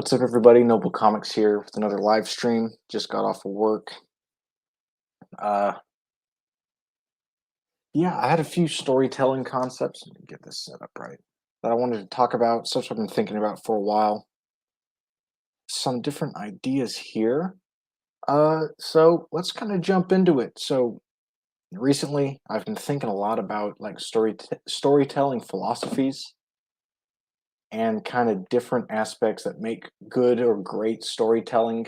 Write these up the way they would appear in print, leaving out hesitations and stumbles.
What's up, everybody? Noble Comics here with another live stream. Just got off of work. Uh, yeah, I had a few storytelling concepts. Let me get this set up right. That I wanted to talk about. Stuff I've been thinking about for a while. Some different ideas here. So let's kind of jump into it. So recently, I've been thinking a lot about like storytelling philosophies and kind of different aspects that make good or great storytelling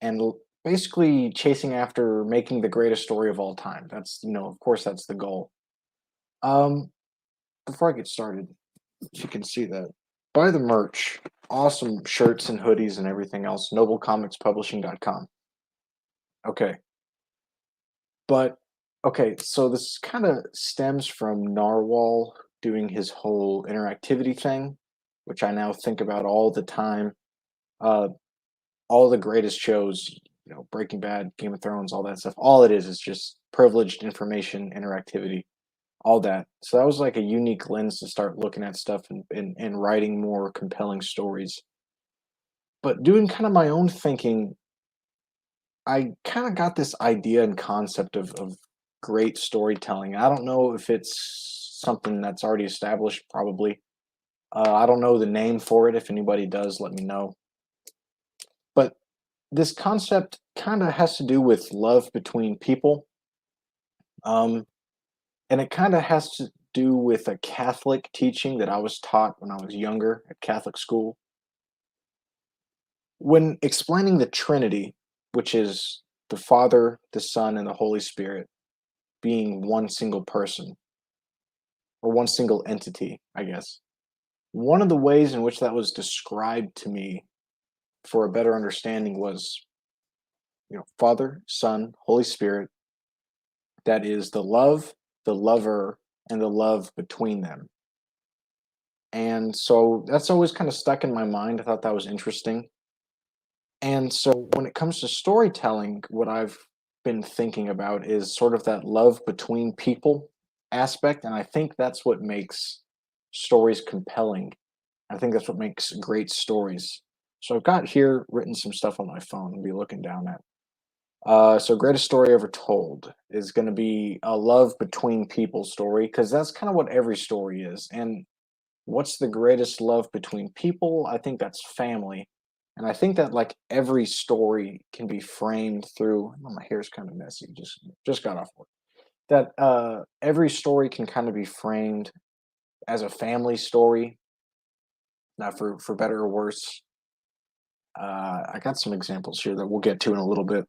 and basically chasing after making the greatest story of all time. Of course, that's the goal. Um, Before I get started, if you can see that, buy the merch. Awesome shirts and hoodies and everything else. NobleComicsPublishing.com. Okay, but okay, so this kind of stems from Narwhal doing his whole interactivity thing, which I now think about all the time. Uh, all the greatest shows, Breaking Bad, Game of Thrones, all that stuff. All it is just privileged information, interactivity, all that. So that was like a unique lens to start looking at stuff and writing more compelling stories. But doing kind of my own thinking, I kind of got this idea and concept of great storytelling. I don't know if it's something that's already established, probably. I don't know the name for it. If anybody does, let me know. But this concept kind of has to do with love between people. Um, and it kind of has to do with a Catholic teaching that I was taught when I was younger at Catholic school. When explaining the Trinity, which is the Father, the Son, and the Holy Spirit being one single person or one single entity, I guess. One of the ways in which that was described to me for a better understanding was, Father, Son, Holy Spirit, that is the love, the lover, and the love between them. And so that's always kind of stuck in my mind. I thought that was interesting. And so when it comes to storytelling, what I've been thinking about is sort of that love between people aspect. And I think that's what makes stories compelling. I think that's what makes great stories. So I've got here written some stuff on my phone I'll be looking down at. So greatest story ever told is going to be a love between people story because that's kind of what every story is. And what's the greatest love between people? I think that's family. And I think that like every story can be framed through my hair's kind of messy, just got off work. That every story can kind of be framed as a family story, not for better or worse. I got some examples here that we'll get to in a little bit.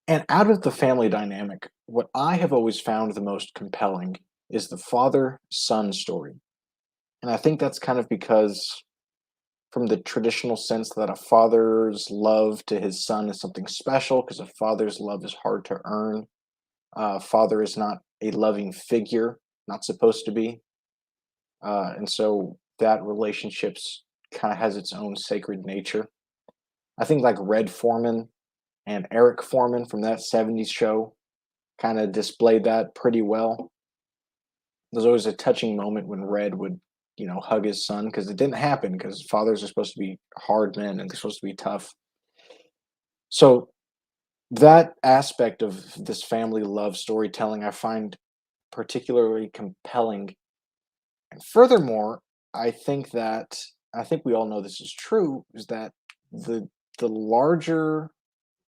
And out of the family dynamic, what I have always found the most compelling is the father son story. And I think that's kind of because from the traditional sense that a father's love to his son is something special because a father's love is hard to earn. Father is not a loving figure, not supposed to be. And so that relationships kind of has its own sacred nature. I think like Red Foreman and Eric Foreman from that 70s show kind of displayed that pretty well. There's always a touching moment when Red would, hug his son because it didn't happen because fathers are supposed to be hard men and they're supposed to be tough. So that aspect of this family love storytelling I find particularly compelling. And furthermore, I think we all know this is true, is that the the larger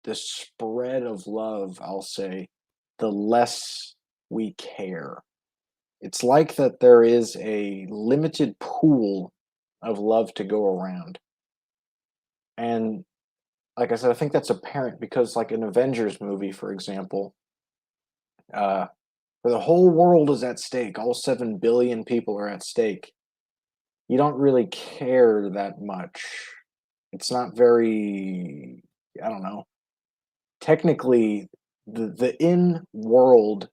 the spread of love, I'll say, the less we care. It's like that there is a limited pool of love to go around. And like I said, I think that's apparent because, like an Avengers movie, for example, uh, where the whole world is at stake, all 7 billion people are at stake, you don't really care that much. It's not very, I don't know. Technically, the in world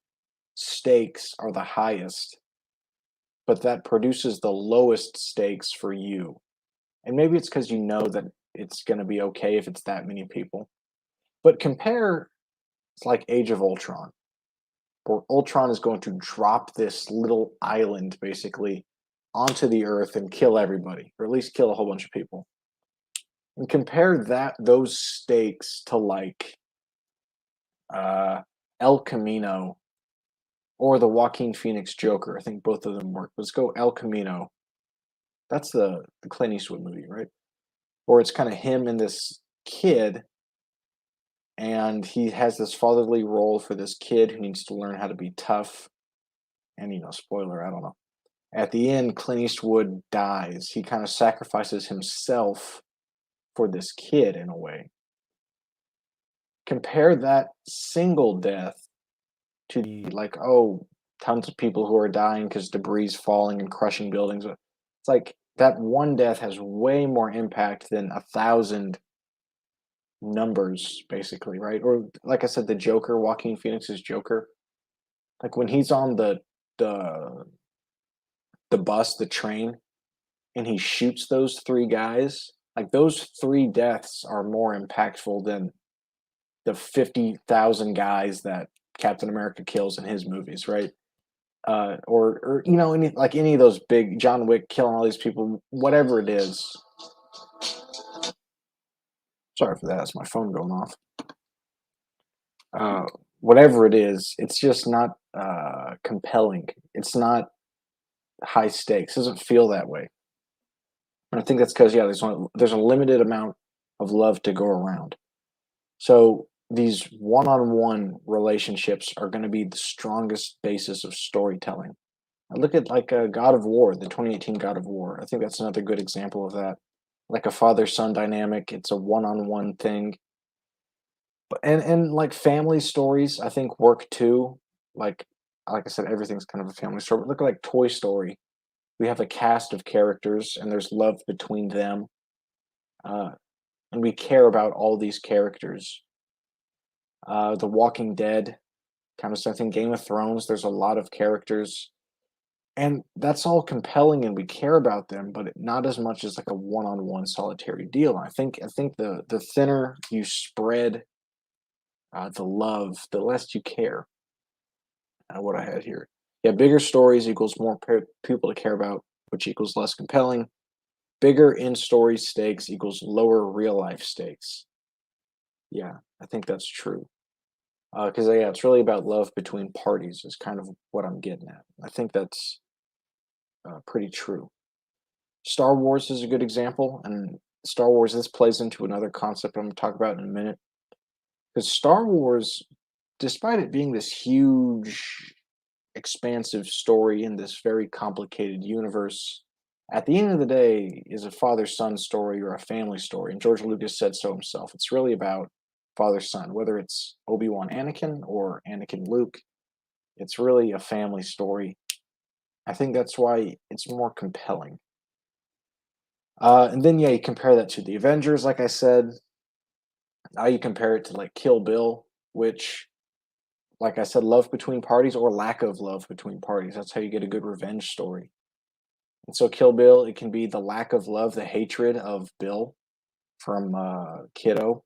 stakes are the highest, but that produces the lowest stakes for you. And maybe it's because you know that it's going to be okay if it's that many people. But compare, it's like Age of Ultron, where Ultron is going to drop this little island basically onto the earth and kill everybody, or at least kill a whole bunch of people. And compare those stakes to like uh El Camino or the Joaquin Phoenix Joker. I think both of them work. Let's go El Camino. That's the Clint Eastwood movie, right? Or it's kind of him and this kid, and he has this fatherly role for this kid who needs to learn how to be tough. And spoiler, I don't know. At the end, Clint Eastwood dies. He kind of sacrifices himself for this kid in a way. Compare that single death to the like, oh, tons of people who are dying because debris falling and crushing buildings. It's like that one death has way more impact than 1,000 numbers, basically, right? Or like I said, the Joker, Joaquin Phoenix's Joker, like when he's on the the bus, the train, and he shoots those three guys. Like those three deaths are more impactful than the 50,000 guys that Captain America kills in his movies, right? Or any of those big John Wick killing all these people, whatever it is. Sorry for that. That's my phone going off. Uh, Whatever it is, it's just not compelling. It's not high stakes. It doesn't feel that way. And I think that's because there's a limited amount of love to go around. So these one-on-one relationships are going to be the strongest basis of storytelling. I look at like God of War, the 2018 God of War. I think that's another good example of that. Like a father-son dynamic. It's a one-on-one thing. But and like family stories, I think work too. Like like I said, everything's kind of a family story. But look at like Toy Story. We have a cast of characters, and there's love between them, uh, and we care about all these characters. The Walking Dead, kind of something. Game of Thrones, there's a lot of characters, and that's all compelling, and we care about them, but not as much as like a one-on-one solitary deal. I think the thinner you spread the love, the less you care. What I had here, yeah, bigger stories equals more people to care about, which equals less compelling. Bigger in story stakes equals lower real life stakes. Yeah, I think that's true. Because yeah, it's really about love between parties is kind of what I'm getting at. I think that's pretty true. Star Wars is a good example, and Star Wars, this plays into another concept I'm going to talk about in a minute. Because Star Wars, despite it being this huge, expansive story in this very complicated universe, at the end of the day, is a father-son story or a family story. And George Lucas said so himself. It's really about father-son, whether it's Obi-Wan Anakin or Anakin Luke. It's really a family story. I think that's why it's more compelling. And then yeah, you compare that to the Avengers, like I said. Now you compare it to like Kill Bill, which, like I said, love between parties or lack of love between parties. That's how you get a good revenge story. And so Kill Bill, it can be the lack of love, the hatred of Bill from Kiddo,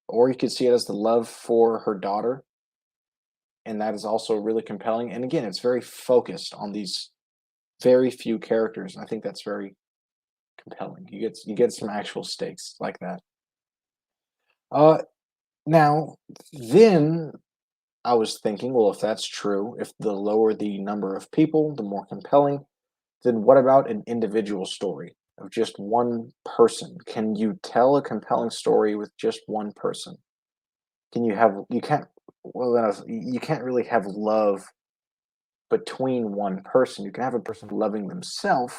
or you could see it as the love for her daughter, and that is also really compelling. And again, it's very focused on these very few characters. And I think that's very compelling. You get some actual stakes like that. Uh, Now, then I was thinking, well, if that's true, if the lower the number of people, the more compelling, then what about an individual story of just one person? Can you tell a compelling story with just one person? You can't, well, you can't really have love between one person. You can have a person loving themselves,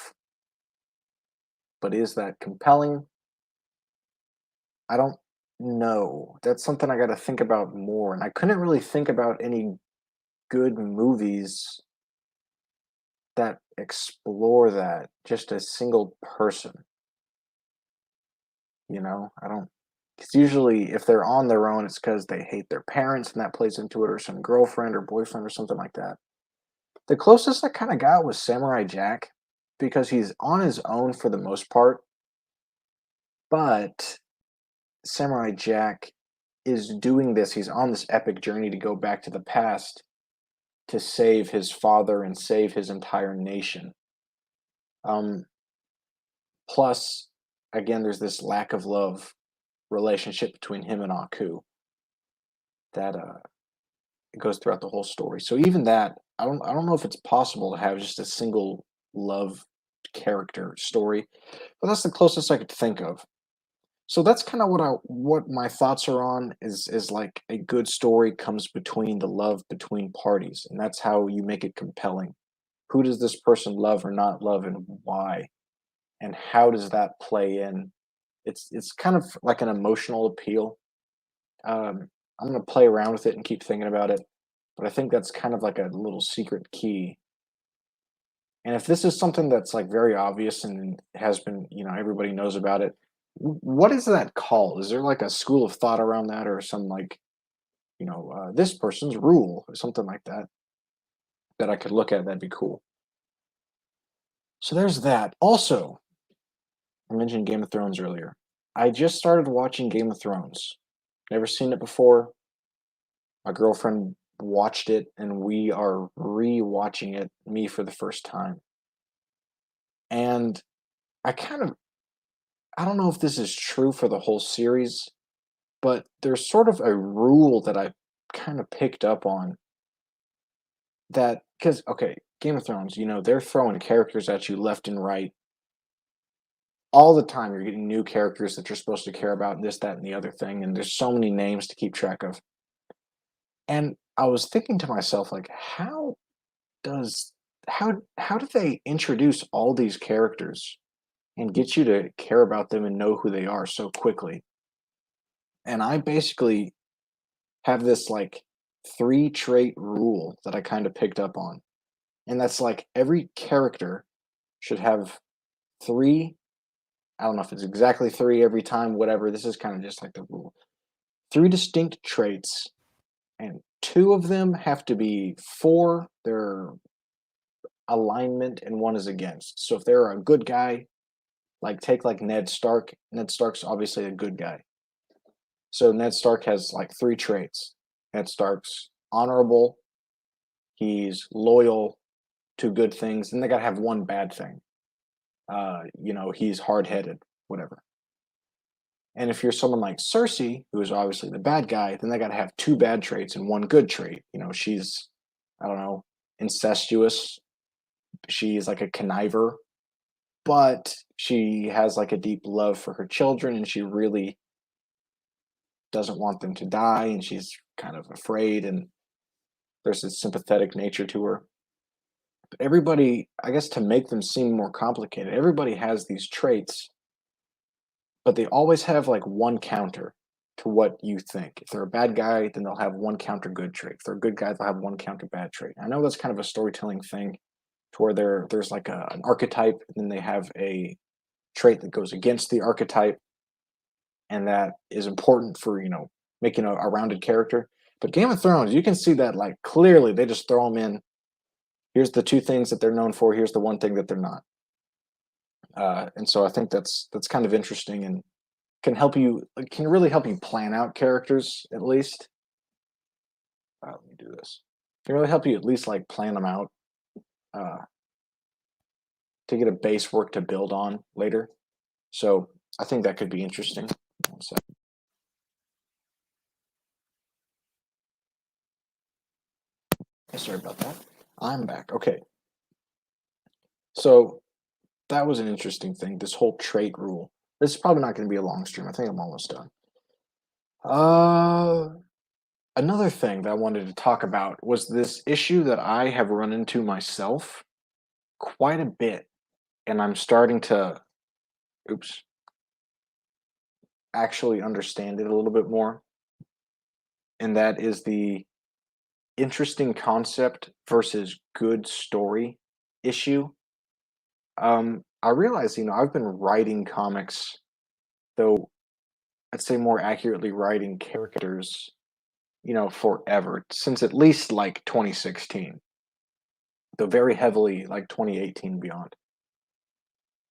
but is that compelling? I don't know. That's something I got to think about more. And I couldn't really think about any good movies that explore that, just a single person, I don't, because usually if they're on their own, it's because they hate their parents and that plays into it, or some girlfriend or boyfriend or something like that. The closest I kind of got was Samurai Jack because he's on his own for the most part, but Samurai Jack is doing this. He's on this epic journey to go back to the past to save his father and save his entire nation. Um, Plus, again, there's this lack of love relationship between him and Aku that goes throughout the whole story. So even that, I don't know if it's possible to have just a single love character story, but that's the closest I could think of. So that's kind of what my thoughts are on is like a good story comes between the love between parties, and that's how you make it compelling. Who does this person love or not love, and why? And how does that play in? It's kind of like an emotional appeal. I'm gonna play around with it and keep thinking about it, but I think that's kind of like a little secret key. And if this is something that's like very obvious and has been, everybody knows about it, what is that called? Is there like a school of thought around that, or some like, this person's rule or something like that that I could look at? That'd be cool. So there's that. Also, I mentioned Game of Thrones earlier. I just started watching Game of Thrones. Never seen it before. My girlfriend watched it, and we are re-watching it, me for the first time. And I kind of I don't know if this is true for the whole series, but there's sort of a rule that I kind of picked up on that because okay, Game of Thrones, they're throwing characters at you left and right all the time. You're getting new characters that you're supposed to care about, this, that, and the other thing, and there's so many names to keep track of. And I was thinking to myself, like, does how do they introduce all these characters and get you to care about them and know who they are so quickly? And I basically have this like three trait rule that I kind of picked up on. And that's like every character should have three. I don't know if it's exactly three every time, whatever. This is kind of just like the rule. Three distinct traits, and two of them have to be for their alignment and one is against. So if they're a good guy, like take like Ned Stark. Ned Stark's obviously a good guy. So Ned Stark has like three traits. Ned Stark's honorable, he's loyal to good things, and they gotta have one bad thing. He's hard headed, whatever. And if you're someone like Cersei, who is obviously the bad guy, then they gotta have two bad traits and one good trait. She's, I don't know, incestuous. She's like a conniver, but she has like a deep love for her children, and she really doesn't want them to die, and she's kind of afraid, and there's this sympathetic nature to her. But everybody, I guess, to make them seem more complicated, everybody has these traits, but they always have like one counter to what you think. If they're a bad guy, then they'll have one counter good trait. If they're a good guy, they'll have one counter bad trait. I know that's kind of a storytelling thing to where there's like an archetype, and then they have a trait that goes against the archetype, and that is important for making a rounded character. But Game of Thrones, you can see that like clearly they just throw them in. Here's the two things that they're known for. Here's the one thing that they're not. And so I think that's kind of interesting and can really help you plan out characters at least. Let me do this. Can really help you at least like plan them out uh, to get a base work to build on later. So I think that could be interesting. One sec. Sorry about that. I'm back. Okay. So that was an interesting thing. This whole trait rule. This is probably not going to be a long stream. I think I'm almost done. Uh, Another thing that I wanted to talk about was this issue that I have run into myself quite a bit, and I'm starting to, oops, actually understand it a little bit more. And that is the interesting concept versus good story issue. I realize, I've been writing comics, though I'd say more accurately writing characters, forever, since at least like 2016, though very heavily like 2018 beyond.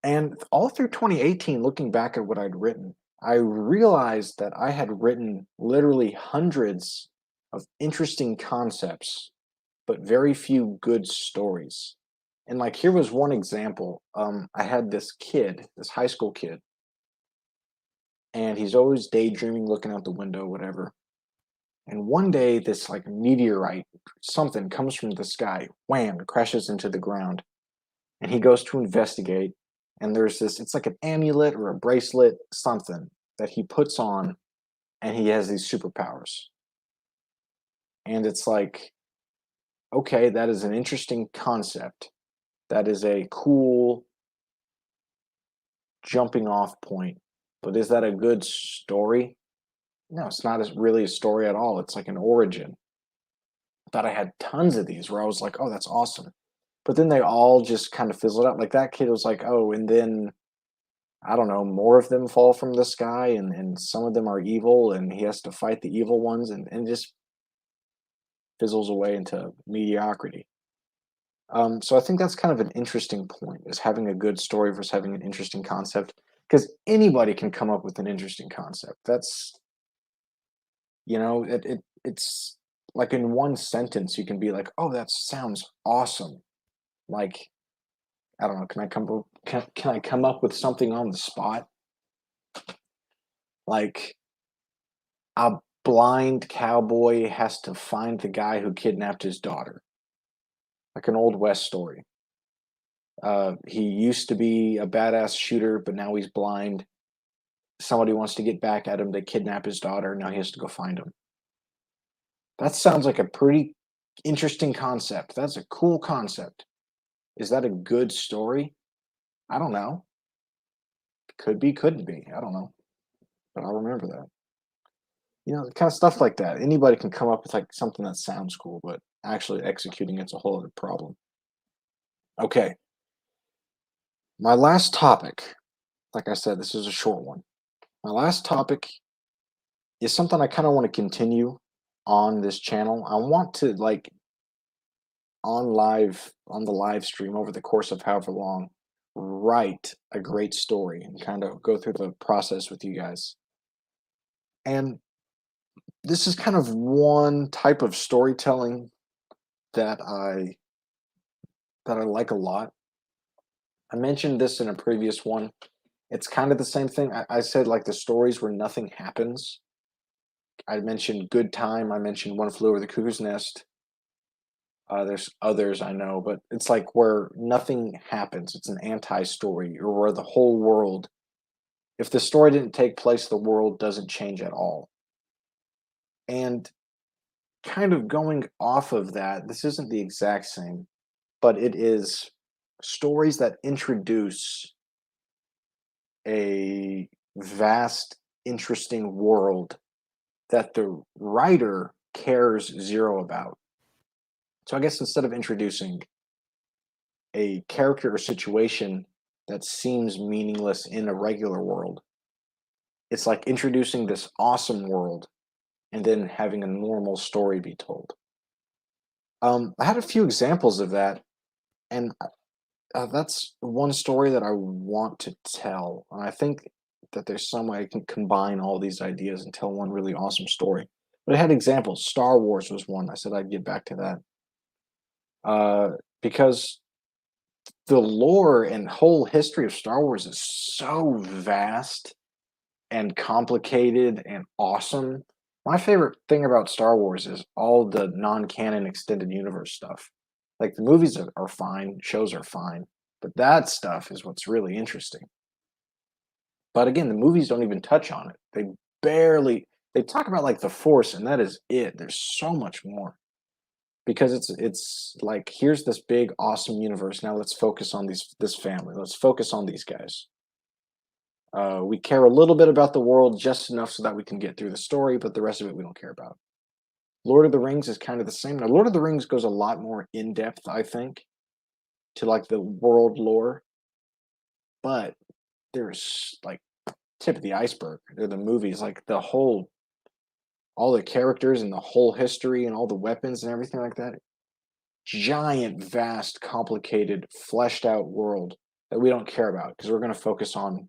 And all through 2018, looking back at what I'd written, I realized that I had written literally hundreds of interesting concepts, but very few good stories. And like here was one example. I had this kid, this high school kid. and he's always daydreaming, looking out the window, whatever. And one day, this like meteorite, something comes from the sky, wham, crashes into the ground, and he goes to investigate. And there's this, it's like an amulet or a bracelet, something that he puts on, and he has these superpowers. And it's like, okay, that is an interesting concept. That is a cool jumping off point. But is that a good story? No, it's not really a story at all. It's like an origin. I thought I had tons of these where I was like, oh, that's awesome. But then they all just kind of fizzled out. Like that kid was like, oh, and then I don't know, more of them fall from the sky and some of them are evil and he has to fight the evil ones and just fizzles away into mediocrity. So I think that's kind of an interesting point is having a good story versus having an interesting concept because anybody can come up with an interesting concept. That's it's like in one sentence you can be like, oh, that sounds awesome. Like I don't know, can I come up with something on the spot? Like a blind cowboy has to find the guy who kidnapped his daughter. Like an old west story. He used to be a badass shooter, but now he's blind. Somebody wants to get back at him. They kidnap his daughter. Now he has to go find him. That sounds like a pretty interesting concept. That's a cool concept. Is that a good story? I don't know. Could be, couldn't be. I don't know. But I'll remember that. Kind of stuff like that. Anybody can come up with like something that sounds cool, but actually executing it's a whole other problem. Okay. My last topic, like I said, this is a short one. My last topic is something I kind of want to continue on this channel. I want to like on the live stream over the course of however long, write a great story and kind of go through the process with you guys. And this is kind of one type of storytelling that I like a lot. I mentioned this in a previous one. It's kind of the same thing. I said like the stories where nothing happens. I mentioned Good Time. I mentioned One Flew Over the Cuckoo's Nest. There's others I know, but it's like where nothing happens. It's an anti-story, or where the whole world, if the story didn't take place, the world doesn't change at all. And kind of going off of that, this isn't the exact same, but it is stories that introduce a vast, interesting world that the writer cares zero about. So I guess instead of introducing a character or situation that seems meaningless in a regular world, it's like introducing this awesome world and then having a normal story be told. I had a few examples of that, and that's one story that I want to tell. And I think that there's some way I can combine all these ideas and tell one really awesome story. But it had examples. Star Wars was one. I said I'd get back to that. Because the lore and whole history of Star Wars is so vast and complicated and awesome. My favorite thing about Star Wars is all the non-canon extended universe stuff. Like the movies are fine, shows are fine, but that stuff is what's really interesting. But again, the movies don't even touch on it. They talk about like the Force, and that is it. There's so much more because it's like here's this big awesome universe. Now let's focus on this family. Let's focus on these guys. We care a little bit about the world just enough so that we can get through the story, but the rest of it we don't care about. Lord of the Rings is kind of the same. Now, Lord of the Rings goes a lot more in depth, I think, to like the world lore, but there's like tip of the iceberg. They're the movies, like all the characters and the whole history and all the weapons and everything like that. Giant, vast, complicated, fleshed out world that we don't care about because we're going to focus on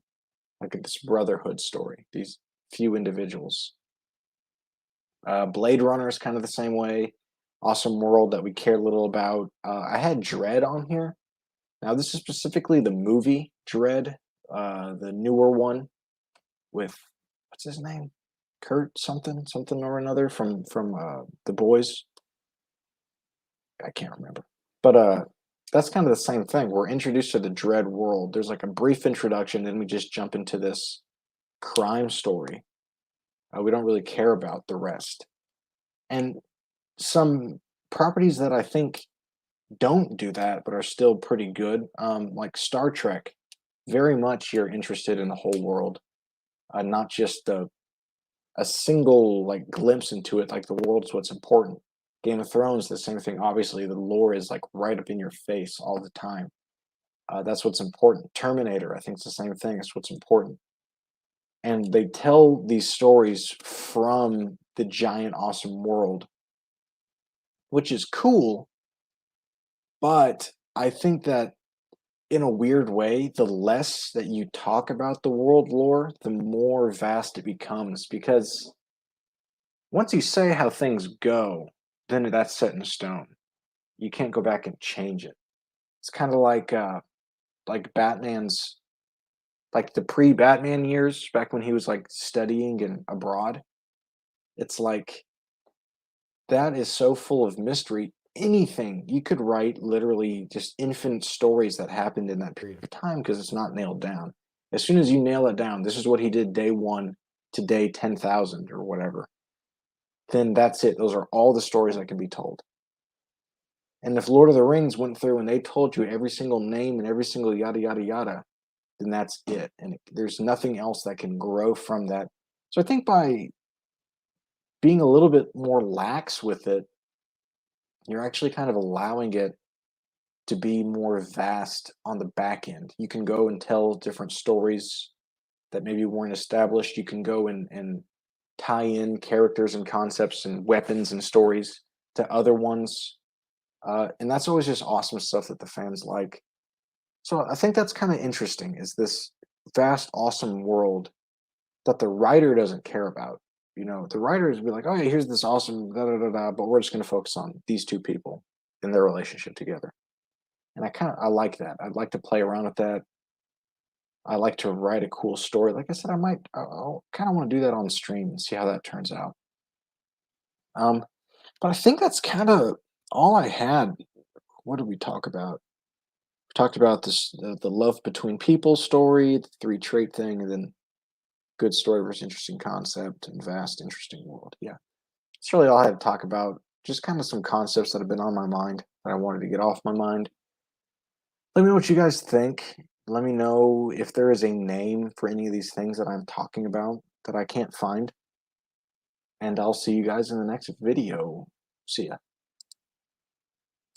like this brotherhood story, these few individuals. Blade Runner is kind of the same way. Awesome world that we care little about. I had Dread on here. Now, this is specifically the movie Dread, the newer one with what's his name? Kurt something, something or another from The Boys. I can't remember. But that's kind of the same thing. We're introduced to the Dread world. There's like a brief introduction, then we just jump into this crime story. We don't really care about the rest. And some properties that I think don't do that, but are still pretty good, like Star Trek. Very much you're interested in the whole world, not just a single like glimpse into it. Like the world's what's important. Game of Thrones, the same thing. Obviously, the lore is like right up in your face all the time. That's what's important. Terminator, I think it's the same thing. It's what's important. And they tell these stories from the giant, awesome world, which is cool. But I think that in a weird way, the less that you talk about the world lore, the more vast it becomes. Because once you say how things go, then that's set in stone. You can't go back and change it. It's kind of like Batman's like the pre-Batman years back when he was like studying and abroad. It's like that is so full of mystery. Anything you could write literally just infinite stories that happened in that period of time because it's not nailed down. As soon as you nail it down, this is what he did day one to day 10,000 or whatever, then that's it. Those are all the stories that can be told. And if Lord of the Rings went through and they told you every single name and every single yada, yada, yada, then that's it. And there's nothing else that can grow from that. So I think by being a little bit more lax with it, you're actually kind of allowing it to be more vast on the back end. You can go and tell different stories that maybe weren't established. You can go and tie in characters and concepts and weapons and stories to other ones. And that's always just awesome stuff that the fans like. So I think that's kind of interesting is this vast, awesome world that the writer doesn't care about. You know, the writers be like, oh yeah, here's this awesome da da da da, but we're just gonna focus on these two people and their relationship together. And I like that. I'd like to play around with that. I like to write a cool story. Like I said, I'll kind of want to do that on stream and see how that turns out. Um, but I think that's kind of all I had. What did we talk about? We talked about this the love between people story, the three trait thing, and then good story versus interesting concept and vast interesting world. Yeah, that's really all I had to talk about. Just kind of some concepts that have been on my mind that I wanted to get off my mind. Let me know what you guys think. Let me know if there is a name for any of these things that I'm talking about that I can't find. And I'll see you guys in the next video. See ya.